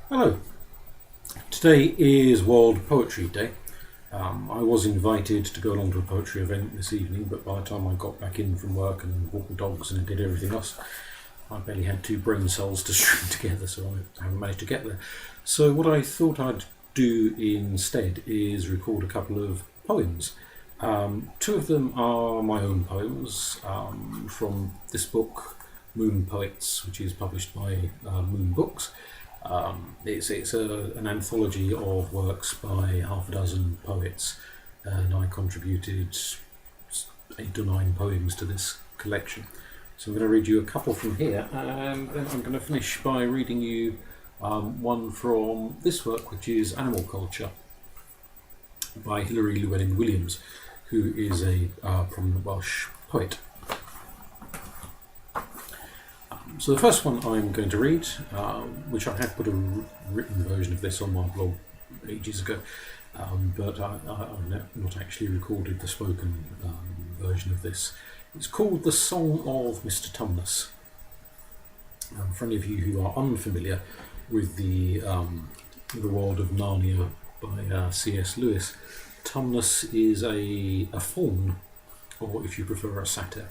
Hello. Today is World Poetry Day. I was invited to go along to a poetry event this evening, but by the time I got back in from work and walked the dogs and did everything else, I barely had two brain cells to string together, so I haven't managed to get there. So what I thought I'd do instead is record a couple of poems. Two of them are my own poems from this book, Moon Poets, which is published by Moon Books. It's an anthology of works by half a dozen poets, and I contributed 8 or 9 poems to this collection. So I'm going to read you a couple from here, and then I'm going to finish by reading you one from this work, which is Animaculture by Hilary Llewellyn-Williams, who is a prominent Welsh poet. So the first one I'm going to read, which I have put a written version of this on my blog ages ago, but I've not actually recorded the spoken version of this. It's called The Song of Mr. Tumnus. For any of you who are unfamiliar with the world of Narnia by C.S. Lewis, Tumnus is a faun, or if you prefer a satyr,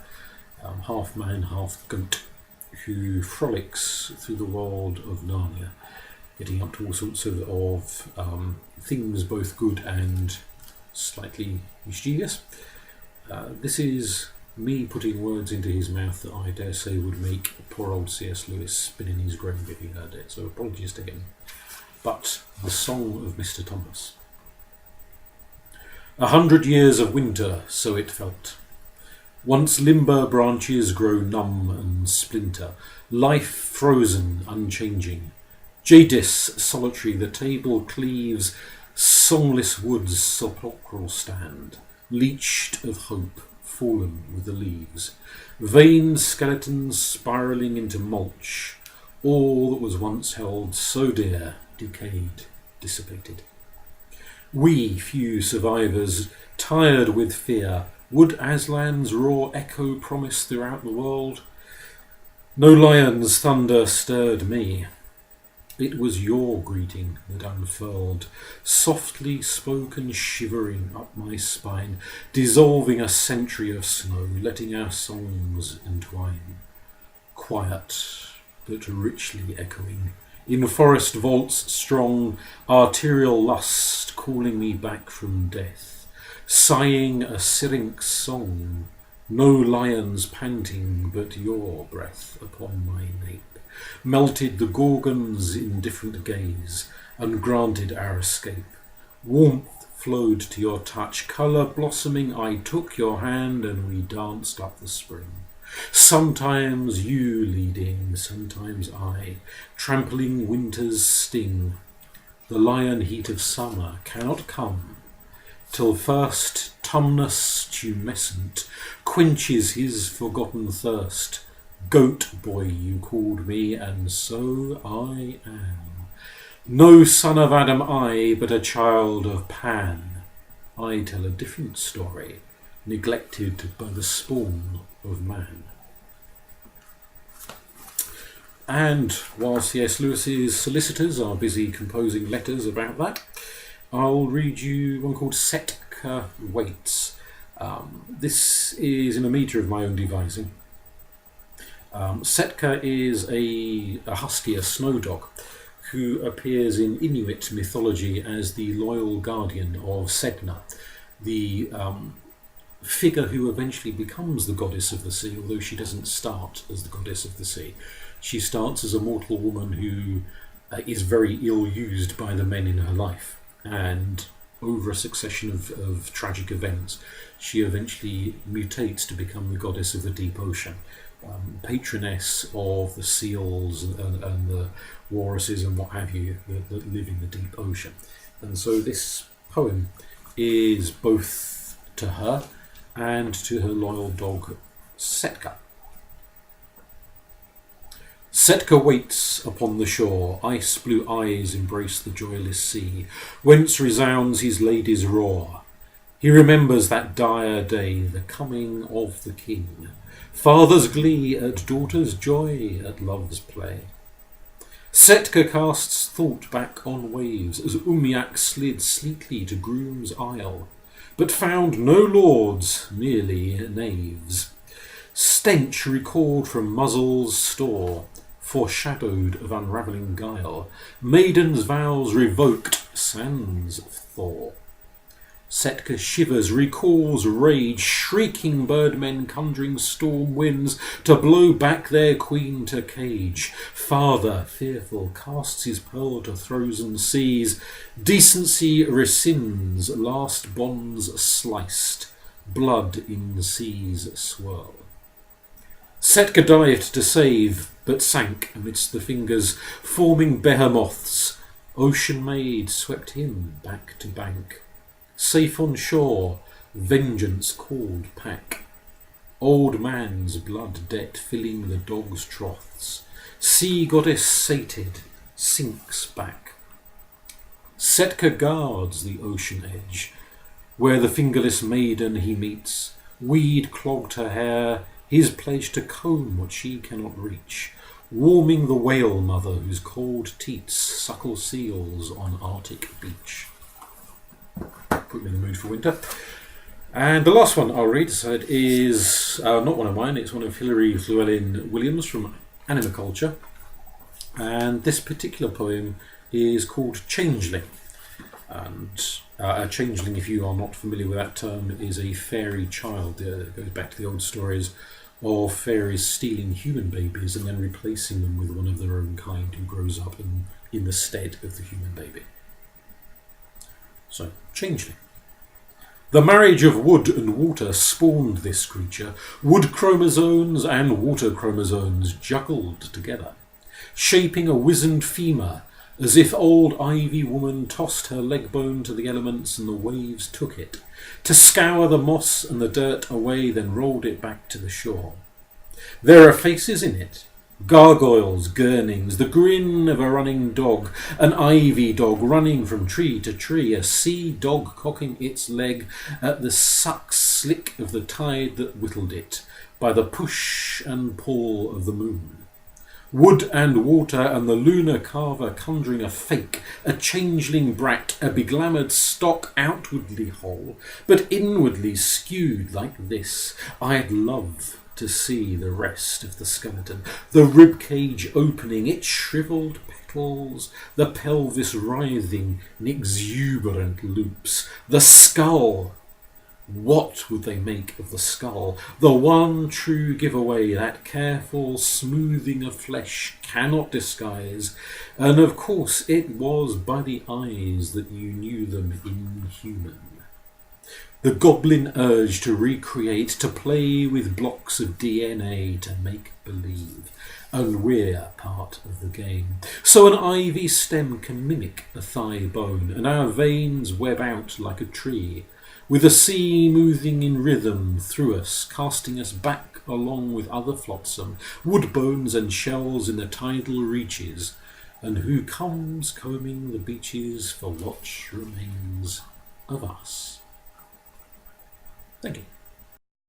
half man, half goat, who frolics through the world of Narnia, getting up to all sorts of things both good and slightly mischievous. This is me putting words into his mouth that I dare say would make poor old C.S. Lewis spin in his grave if he heard it, so apologies to him. But the Song of Mr. Tumnus. 100 years of winter, so it felt. Once limber branches grow numb and splinter, life frozen, unchanging. Jadis solitary, the table cleaves, songless woods sepulchral stand, leached of hope, fallen with the leaves. Veined skeletons spiralling into mulch, all that was once held so dear, decayed, dissipated. We, few survivors, tired with fear, would Aslan's raw echo promise throughout the world? No lion's thunder stirred me. It was your greeting that unfurled, softly spoken, shivering up my spine, dissolving a century of snow, letting our songs entwine. Quiet, but richly echoing, in forest vaults strong, arterial lust calling me back from death. Sighing a syrinx song, no lions panting but your breath upon my nape, melted the Gorgon's indifferent gaze, and granted our escape. Warmth flowed to your touch, colour blossoming, I took your hand and we danced up the spring. Sometimes you leading, sometimes I, trampling winter's sting. The lion heat of summer cannot come till first Tumnus tumescent quenches his forgotten thirst. Goat boy you called me, and so I am. No son of Adam I, but a child of Pan. I tell a different story, neglected by the spawn of man. And while C.S. Lewis's solicitors are busy composing letters about that, I'll read you one called Setka Waits. This is in a metre of my own devising. Setka is a husky, a snow dog, who appears in Inuit mythology as the loyal guardian of Sedna, the figure who eventually becomes the goddess of the sea, although she doesn't start as the goddess of the sea. She starts as a mortal woman who is very ill-used by the men in her life. And over a succession of tragic events, she eventually mutates to become the goddess of the deep ocean, patroness of the seals and the walruses and what have you that live in the deep ocean. And so this poem is both to her and to her loyal dog Setka. Setka waits upon the shore, ice-blue eyes embrace the joyless sea, whence resounds his lady's roar. He remembers that dire day, the coming of the king, father's glee at daughter's joy, at love's play. Setka casts thought back on waves as Umiak slid sleekly to Groom's Isle, but found no lords, merely knaves. Stench recalled from Muzzle's store, foreshadowed of unravelling guile. Maiden's vows revoked, sans Thor. Setka shivers, recalls rage, shrieking birdmen conjuring storm winds to blow back their queen to cage. Father, fearful, casts his pearl to frozen seas. Decency rescinds, last bonds sliced, blood in seas swirl. Setka dived to save, but sank amidst the fingers, forming behemoths. Ocean maid swept him back to bank. Safe on shore, vengeance called pack. Old man's blood debt filling the dog's troughs. Sea goddess sated, sinks back. Setka guards the ocean edge, where the fingerless maiden he meets. Weed clogged her hair, his pledge to comb what she cannot reach. Warming the whale mother whose cold teats suckle seals on Arctic beach. Put me in the mood for winter. And the last one I'll read is not one of mine, it's one of Hilary Llewellyn-Williams from Animaculture. And this particular poem is called Changeling. And a changeling, if you are not familiar with that term, is a fairy child. It goes back to the old stories of fairies stealing human babies and then replacing them with one of their own kind who grows up in the stead of the human baby. So, changeling. The marriage of wood and water spawned this creature. Wood chromosomes and water chromosomes juggled together, shaping a wizened femur, as if old ivy woman tossed her leg bone to the elements and the waves took it, to scour the moss and the dirt away, then rolled it back to the shore. There are faces in it, gargoyles, gurnings, the grin of a running dog, an ivy dog running from tree to tree, a sea dog cocking its leg at the suck slick of the tide that whittled it, by the push and pull of the moon. Wood and water and the lunar carver conjuring a fake, a changeling brat, a beglamoured stock outwardly whole, but inwardly skewed like this. I'd love to see the rest of the skeleton, the ribcage opening, its shrivelled petals, the pelvis writhing in exuberant loops, the skull. What would they make of the skull? The one true giveaway that careful smoothing of flesh cannot disguise. And of course it was by the eyes that you knew them inhuman. The goblin urge to recreate, to play with blocks of DNA, to make believe. And we're part of the game. So an ivy stem can mimic a thigh bone, and our veins web out like a tree, with the sea moving in rhythm through us, casting us back along with other flotsam, wood bones and shells in the tidal reaches. And who comes combing the beaches for what remains of us? Thank you.